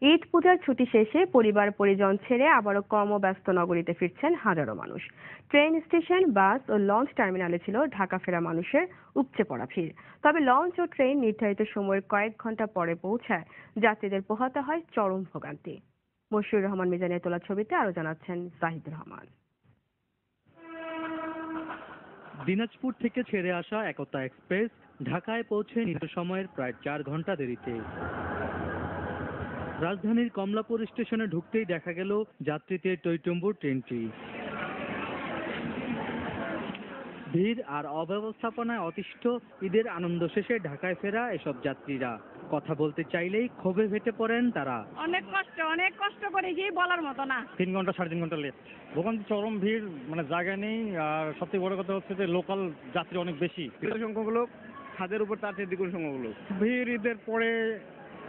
ঈদ পূজার ছুটি শেষে পরিবার পরিজন ছেড়ে আবারও কর্মব্যস্ত নগরীতে ফিরছেন হাজারো মানুষ। ট্রেন স্টেশন, বাস ও লঞ্চ টার্মিনালে ছিল ঢাকা ফেরা মানুষের উপচে পড়া ভিড়। তবে লঞ্চ ও ট্রেন নির্ধারিত সময়ের কয়েক ঘন্টা পরে পৌঁছায় যাত্রীদের পোহাতে হয় চরম ভোগান্তি। মশিউর রহমান মিজানের তোলা ছবিতে আরো জানাচ্ছেন জাহিদুর রহমান। দিনাজপুর থেকে ছেড়ে আসা একতা এক্সপ্রেস ঢাকায় পৌঁছে নির্ধারিত সময়ের প্রায় 4 ঘন্টা দেরিতে। রাজধানীর কমলাপুর স্টেশনে ঢুকতেই দেখা গেল যাত্রীদের টইটুম্বুর ট্রেনটি। ভিড় আর অব্যবস্থাপনায় অতিষ্ঠ ঈদের আনন্দ শেষে ঢাকায় ফেরা এসব যাত্রীরা কথা বলতে চাইলেই ক্ষোভে ফেটে পড়েন তারা। অনেক কষ্ট করে গিয়ে বলার মতো না। 3 ঘন্টা 3.5 ঘন্টা লেট, ভোগান্তি চরম ভিড়, মানে জায়গা নেই। আর সবথেকে বড় কথা হচ্ছে যে লোকাল যাত্রী অনেক বেশি, সংখ্যক লোক, ছাদের উপর তার চেয়ে দ্বিগুণ সংখ্যক লোক। ভিড়, ঈদের পরে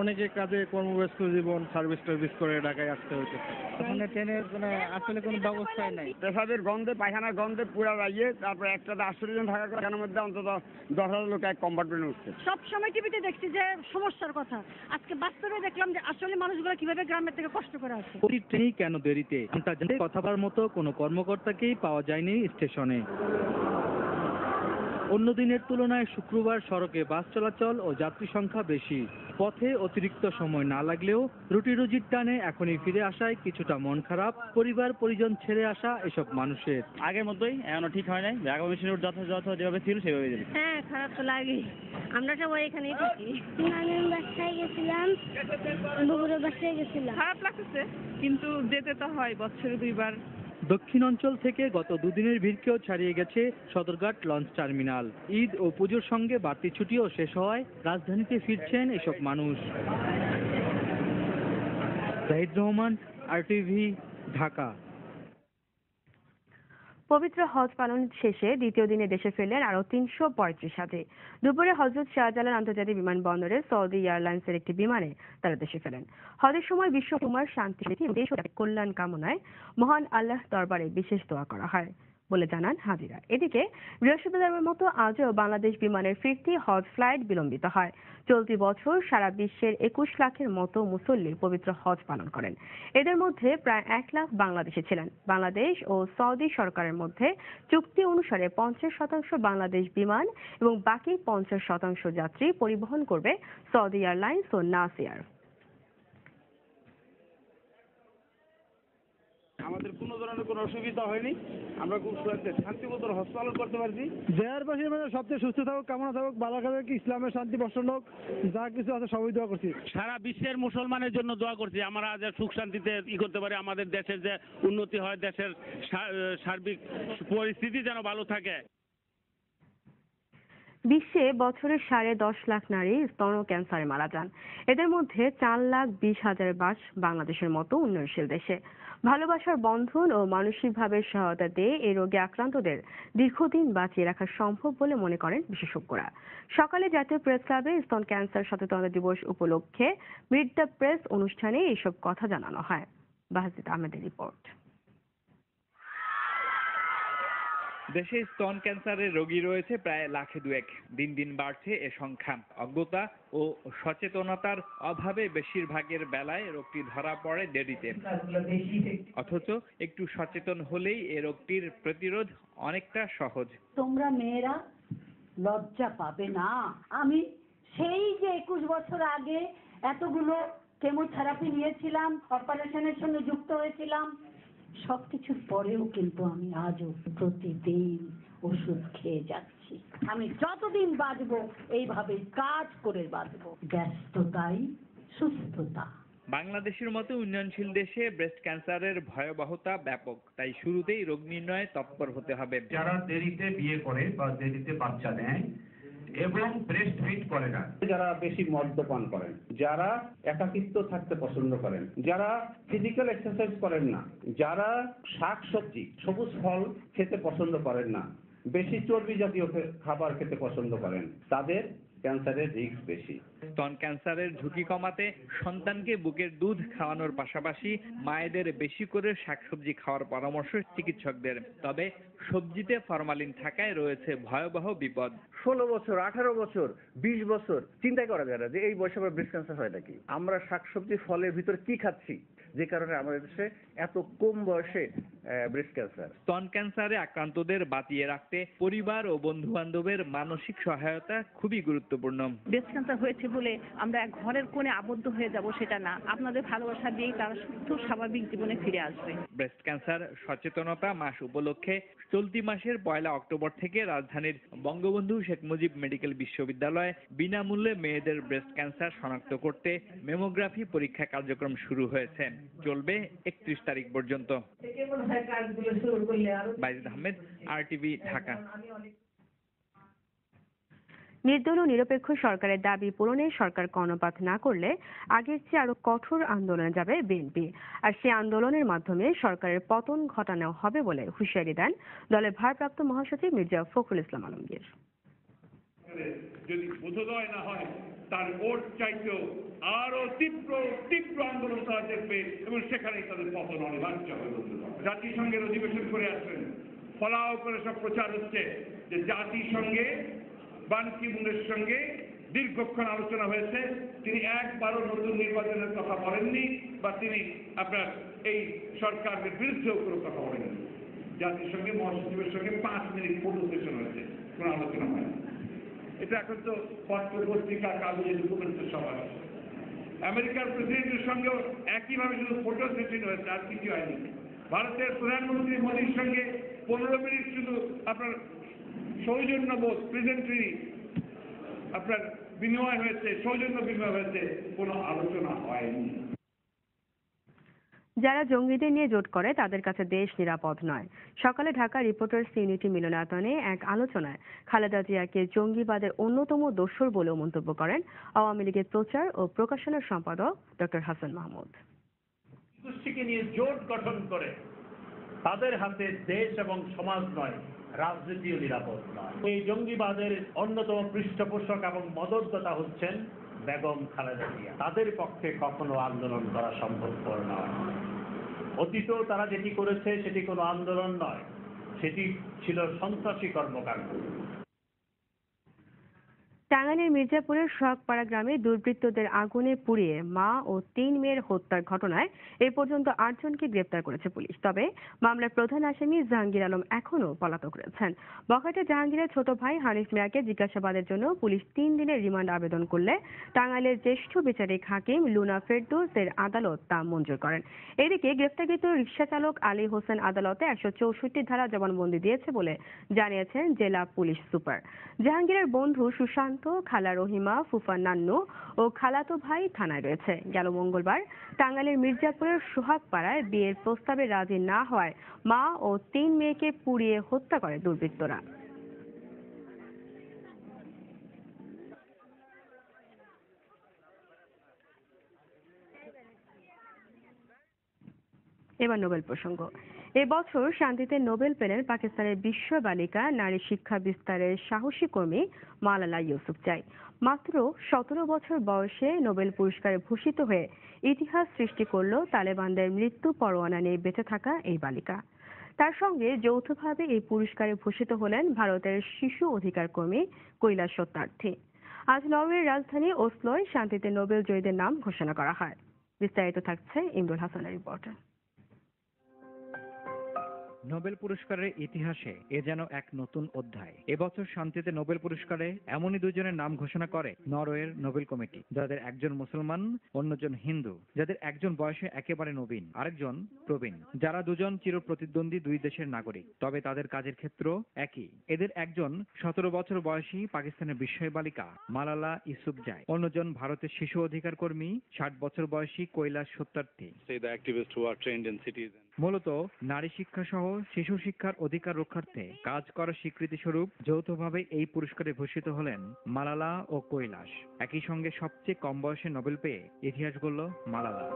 অনেকে কাজে কর্মব্যস্ত জীবন, সার্ভিস করে ঢাকায় আসতে হয়েছে। ওখানে ট্রেনের আসলে কোনো ব্যবস্থাই নাই। পেশাবের গন্ধে, পায়খানার গন্ধে পুরা লাগিয়ে তারপর একটাতে 800 জন থাকার কারণের মধ্যে অন্তত 10,000 লোক এক কম্পার্টমেন্টে উঠছে। সবসময় টিভিতে দেখছি যে সমস্যার কথা, আজকে বাস্তবে দেখলাম যে আসলে মানুষগুলো কিভাবে গ্রামের থেকে কষ্ট করে আছে। প্রতি ট্রেনই কেন দেরিতে তা জানতে কথা বলার মতো কোনো কর্মকর্তাকেই পাওয়া যায়নি স্টেশনে। অন্য দিনের তুলনায় শুক্রবার সড়কে বাস চলাচল ও যাত্রী সংখ্যা বেশি। পথে অতিরিক্ত সময় না লাগলেও রুটি রুজির টানে এখনই ফিরে আসায় কিছুটা মন খারাপ পরিবার পরিজন ছেড়ে আসা এসব মানুষের। আগের মতোই, এখনো ঠিক হয় নাই। ঢাকা মিশনের যথাযথ যেভাবে ছিল সেভাবে যাবে। হ্যাঁ, খারাপ তো লাগে। আমরা সবাই এখানেই থাকি। আমি বাসায় গেছিলাম, বগুড়া বাসায় গেছিলাম। খারাপ লাগতেছে, কিন্তু যেতে তো হয় বছরে 2 বার। দক্ষিণ অঞ্চল থেকে গত দুদিনের ভিড়কেও ছাড়িয়ে গেছে সদরঘাট লঞ্চ টার্মিনাল। ঈদ ও পুজোর সঙ্গে বাড়তি ছুটিও শেষ হওয়ায় রাজধানীতে ফিরছেন এসব মানুষ। জাহিদুর রহমান, RTV, ঢাকা। পবিত্র হজ পালন শেষে দ্বিতীয় দিনে দেশে ফিরলেন আরো 335 হাজি। দুপুরে হযরত শাহজালাল আন্তর্জাতিক বিমানবন্দরে সৌদি এয়ারলাইন্সের একটি বিমানে তারা দেশে ফেরেন। হজের সময় বিশ্বকুমার শান্তি দেশ ও কল্যাণ কামনায় মহান আল্লাহ দরবারে বিশেষ দোয়া করা হয় বলে জানান হাজিরা। এদিকে বৃহস্পতিবারের মতো আজও বাংলাদেশ বিমানের ফিরতি হজ ফ্লাইট বিলম্বিত হয়। চলতি বছর সারা বিশ্বের 21 লাখের মতো মুসল্লি পবিত্র হজ পালন করেন। এদের মধ্যে প্রায় 1 লাখ বাংলাদেশে ছিলেন। বাংলাদেশ ও সৌদি সরকারের মধ্যে চুক্তি অনুসারে 50% বাংলাদেশ বিমান এবং বাকি 50% যাত্রী পরিবহন করবে সৌদি এয়ারলাইন্স ও নাস এয়ার। আমাদের কোনো ধরনের কোনো অসুবিধা হয়নি, আমরা খুব শান্তিমতো হজ পালন করতে পারছি। দেশবাসীর মধ্যে সবচেয়ে সুস্থ থাকুক, কামনা থাকুক, ভালো থাকুক, ইসলামের শান্তি বর্ষণ হোক, যা কিছু আছে সবই দোয়া করছি। সারা বিশ্বের মুসলমানের জন্য দোয়া করছি, আমরা যে সুখ শান্তিতে করতে পারি, আমাদের দেশের যে উন্নতি হয়, দেশের সার্বিক পরিস্থিতি যেন ভালো থাকে। বিশ্বে বছরে 10.5 লাখ নারী স্তন ক্যান্সারে মারা যান। এদের মধ্যে 4,20,000 বাংলাদেশের মতো উন্নয়নশীল দেশে। ভালোবাসার বন্ধন ও মানসিকভাবে সহায়তা দিয়ে এই রোগে আক্রান্তদের দীর্ঘদিন বাঁচিয়ে রাখা সম্ভব বলে মনে করেন বিশেষজ্ঞরা। সকালে জাতীয় প্রেস ক্লাবে স্তন ক্যান্সার সচেতনতা দিবস উপলক্ষে মিট দ্য প্রেস অনুষ্ঠানে এসব কথা জানানো হয়। বাহাজিদ আহমেদের রিপোর্ট। দেশে স্তন ক্যান্সারের রোগী রয়েছে প্রায় 1,02,000। দিন দিন বাড়ছে এ সংখ্যা। অজ্ঞতা ও সচেতনতার অভাবে বেশিরভাগের বেলায় রোগটি ধরা পড়ে দেরিতে। অথচ একটু সচেতন হলেই এ রোগটির প্রতিরোধ অনেকটা সহজ। তোমরা মেয়েরা লজ্জা পাবে না। আমি সেই যে 21 বছর আগে এতগুলো কেমোথেরাপি নিয়েছিলাম, অপারেশনের সঙ্গে যুক্ত হয়েছিলাম, সবকিছুর পরেও কিন্তু আমি আজও প্রতিদিন ওষুধ খেয়ে যাচ্ছি। আমি যতদিন বাঁচবো এইভাবে কাজ করে বাঁচবো। ব্যস্ততাই সুস্থতা। বাংলাদেশের মতো উন্নয়নশীল দেশে ব্রেস্ট ক্যান্সারের ভয়াবহতা ব্যাপক, তাই শুরুতেই রোগ নির্ণয়ে তৎপর হতে হবে। যারা দেরিতে বিয়ে করে বা দেরিতে বাচ্চা নেয় এবং ব্রেস্ট ফিড করে না, যারা বেশি মদ্যপান করেন, যারা একাকিত্ব থাকতে পছন্দ করেন, যারা ফিজিক্যাল এক্সারসাইজ করেন না, যারা শাকসবজি সবুজ ফল খেতে পছন্দ করেন না, বেশি চর্বি জাতীয় খাবার খেতে পছন্দ করেন, তাদের ক্যান্সারের রিস্ক বেশি। স্তন ক্যান্সারের ঝুঁকি কমাতে সন্তানকে বুকের দুধ খাওয়ানোর পাশাপাশি মায়েদের বেশি করে শাকসবজি খাওয়ার পরামর্শ চিকিৎসকদের। তবে সবজিতে ফরমালিন থাকায় রয়েছে ভয়াবহ বিপদ। 16 বছর, 18 বছর, 20 বছর চিন্তাই করা যায় না যে এই বয়সে আবার ব্রেস্ট ক্যান্সার হয় নাকি। আমরা শাকসবজি ফলের ভিতরে কি খাচ্ছি যে কারণে আমাদের দেশে এত কম বয়সে ব্রেস্ট ক্যান্সার। স্তন ক্যান্সারে আক্রান্তদের বাঁচিয়ে রাখতে পরিবার ও বন্ধু বান্ধবের মানসিক সহায়তা খুবই গুরুত্বপূর্ণ। ব্রেস্ট ক্যান্সার হয়েছে বলে আমরা ঘরের কোণে আবদ্ধ হয়ে যাব সেটা না, আপনাদের ভালোবাসা দিয়েই তারা সুস্থ স্বাভাবিক জীবনে ফিরে আসবে। ব্রেস্ট ক্যান্সার সচেতনতা মাস উপলক্ষে চলতি মাসের 1 অক্টোবর থেকে রাজধানীর বঙ্গবন্ধু শেখ মুজিব মেডিকেল বিশ্ববিদ্যালয়ে বিনামূল্যে মেয়েদের ব্রেস্ট ক্যান্সার শনাক্ত করতে মেমোগ্রাফি পরীক্ষা কার্যক্রম শুরু হয়েছে। চলবে 31 তারিখ পর্যন্ত। বাইজিদ আহমেদ, RTV, ঢাকা। নির্দল ও নিরপেক্ষ সরকারের দাবি পূরণে সরকার কর্ণপাত না করলে আগের চেয়ে আরো কঠোর আন্দোলনে যাবে বিএনপি। আর সেই আন্দোলনের মাধ্যমে সরকারের পতন ঘটানো হবে বলে হুঁশিয়ারি দেন দলের ভারপ্রাপ্ত মহাসচিব মির্জা ফখরুল ইসলাম আলমগীর। যদি বোধোদয় না হয় তার ভোট চাইতেও আরো তীব্র আন্দোলন তারা দেখবে এবং সেখানেই তাদের পতন অনিবার্য হবে। জাতিসংঘের অধিবেশন করে আসবেন, ফলাও করে সব প্রচার হচ্ছে যে জাতিসংঘে বান কি মুনের সঙ্গে দীর্ঘক্ষণ আলোচনা হয়েছে, তিনি একবারও নতুন নির্বাচনের কথা বলেননি বা তিনি আপনার এই সরকারের বিরুদ্ধেও কোনো কথা বলেননি। জাতিসংঘে মহাসচিবের সঙ্গে 5 মিনিট ফটো সেশন হয়েছে, কোনো আলোচনা হয়নি। এটা এখন তো পত্র পত্রিকা কাগজে ডকুমেন্টের সবাই। আমেরিকার প্রেসিডেন্টের সঙ্গেও একইভাবে শুধু ফটো সেশন হয়েছে, আর কিছু হয়নি। ভারতের প্রধানমন্ত্রী মোদীর সঙ্গে 15 মিনিট শুধু আপনার সৌজন্যবোধ প্রেজেন্টারি আপনার বিনিময় হয়েছে, সৌজন্য বিনিময় হয়েছে, কোনো আলোচনা হয়নি। যারা জঙ্গিদের নিয়ে জোট করে তাদের কাছে দেশ নিরাপদ নয়। সকালে ঢাকা রিপোর্টার্স ইউনিটি মিলনায়তনে এক আলোচনায় খালেদা জিয়াকে জঙ্গিবাদের অন্যতম দোসর বলেও মন্তব্য করেন আওয়ামী লীগের প্রচার ও প্রকাশনা সম্পাদক ডক্টর হাসান মাহমুদ। গোষ্ঠীকে নিয়ে জোট গঠন করে তাদের হাতে দেশ এবং সমাজ নয়, রাজনীতিও নিরাপদ নয়। এই জঙ্গিবাদের অন্যতম পৃষ্ঠপোষক এবং মদতদাতা হচ্ছেন বেগম খালেদা জিয়া। তাদের পক্ষে কখনো আন্দোলন করা সম্ভবপর নয়। অতীতেও তারা যেটি করেছে সেটি কোনো আন্দোলন নয়, সেটি ছিল সন্ত্রাসী কর্মকাণ্ড। টাঙ্গাইলের মির্জাপুরের সোহাগপাড়া গ্রামে দুর্বৃত্তদের আগুনে পুড়িয়ে মা ও 3 মেয়ের হত্যার ঘটনায় এ পর্যন্ত 8 জনকে গ্রেপ্তার করেছে পুলিশ। তবে মামলার প্রধান আসামি জাহাঙ্গীর আলম এখনো পলাতক রয়েছেন। বখাটে জাহাঙ্গীরের ছোট ভাই হানিফ মিয়াকে জিজ্ঞাসাবাদের জন্য পুলিশ 3 দিনের রিমান্ড আবেদন করলে টাঙ্গাইলের জ্যেষ্ঠ বিচারিক হাকিম লুনা ফেরদৌসের আদালত তা মঞ্জুর করেন। এদিকে গ্রেপ্তারকৃত রিকশা চালক আলী হোসেন আদালতে 164 ধারা জবানবন্দি দিয়েছে বলে জানিয়েছেন জেলা পুলিশ সুপার। জাহাঙ্গীরের বন্ধু সুশান্ত, খালা রহিমা, ফুফা নান্নু ও খালাতো ভাই থানায় রয়েছে। গেল মঙ্গলবার টাঙ্গাইলের মির্জাপুরের সোহাগপাড়ায় বিয়ের প্রস্তাবে রাজি না হওয়ায় মা ও 3 মেয়েকে পুড়িয়ে হত্যা করে দুর্বৃত্তরা। এবার নোবেল প্রসঙ্গ। এবছর শান্তিতে নোবেল পেলেন পাকিস্তানের বিশ্ব বালিকা নারী শিক্ষা বিস্তারের সাহসী কর্মী মালালা ইউসুফজাই। মাত্র 17 বছর বয়সে নোবেল পুরস্কারে ভূষিত হয়ে ইতিহাস সৃষ্টি করল তালেবানদের মৃত্যু পরোয়ানা নিয়ে বেঁচে থাকা এই বালিকা। তার সঙ্গে যৌথভাবে এই পুরস্কারে ভূষিত হলেন ভারতের শিশু অধিকার কর্মী কৈলাস সত্যার্থী। আজ নরওয়ের রাজধানী ওসলোয় শান্তিতে নোবেল জয়ীদের নাম ঘোষণা করা হয়। বিস্তারিত থাকছে ইমরুল হাসানের রিপোর্টে। নোবেল পুরস্কারের ইতিহাসে এ যেন এক নতুন অধ্যায়। এবছর শান্তিতে নোবেল পুরস্কারে এমনই দুজনের নাম ঘোষণা করে নরওয়ের নোবেল কমিটি, যাদের একজন মুসলমান, অন্যজন হিন্দু, যাদের একজন বয়সে একেবারে নবীন, আরেকজন প্রবীণ, যারা দুজন চিরপ্রতিদ্বন্দ্বী 2 দেশের নাগরিক, তবে তাদের কাজের ক্ষেত্র একই। এদের একজন 17 বছর বয়সী পাকিস্তানের বিস্ময় বালিকা মালালা ইউসুফজাই, অন্যজন ভারতের শিশু অধিকার কর্মী 60 বছর বয়সী কৈলাস সত্যার্থী। মূলত নারী শিক্ষা সহ শিশু শিক্ষার অধিকার রক্ষার্থে কাজ করার স্বীকৃতি স্বরূপ যৌথভাবে এই পুরস্কারে ভূষিত হলেন মালালা ও কৈলাস। একই সঙ্গে সবচেয়ে কম বয়সে নোবেল পেয়ে ইতিহাস গড়ল মালালা।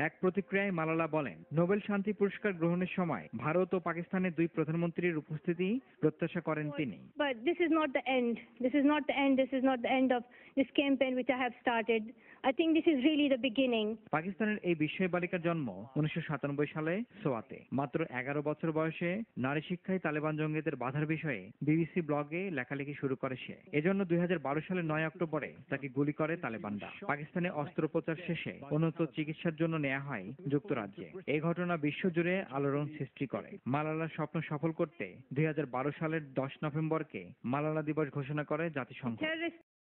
এক প্রতিক্রিয়ায় মালালা বলেন, নোবেল শান্তি পুরস্কার গ্রহণের সময় ভারত ও পাকিস্তানের দুই প্রধানমন্ত্রীর উপস্থিতি প্রত্যাশা করেন তিনি। But this is not the end. This is not the end. This is not the end of this campaign which I have started. I think this is really the beginning. পাকিস্তানের এই বিস্ময় বালিকার জন্ম 1997 সালে সোয়াতে। মাত্র 11 বছর বয়সে নারী শিক্ষায় তালেবান জঙ্গিদের বাধার বিষয়ে বিবিসি ব্লগে লেখালেখি শুরু করে সে। এজন্য 2012 সালের 9 অক্টোবরে তাকে গুলি করে তালেবানরা। পাকিস্তানে অস্ত্রোপচার শেষে উন্নত চিকিৎসার জন্য নেওয়া হয় যুক্তরাজ্যে। এই ঘটনা বিশ্বজুড়ে আলোড়ন সৃষ্টি করে। মালালার স্বপ্ন সফল করতে 2012 সালের 10 নভেম্বরকে মালালা দিবস ঘোষণা করে জাতিসংঘ।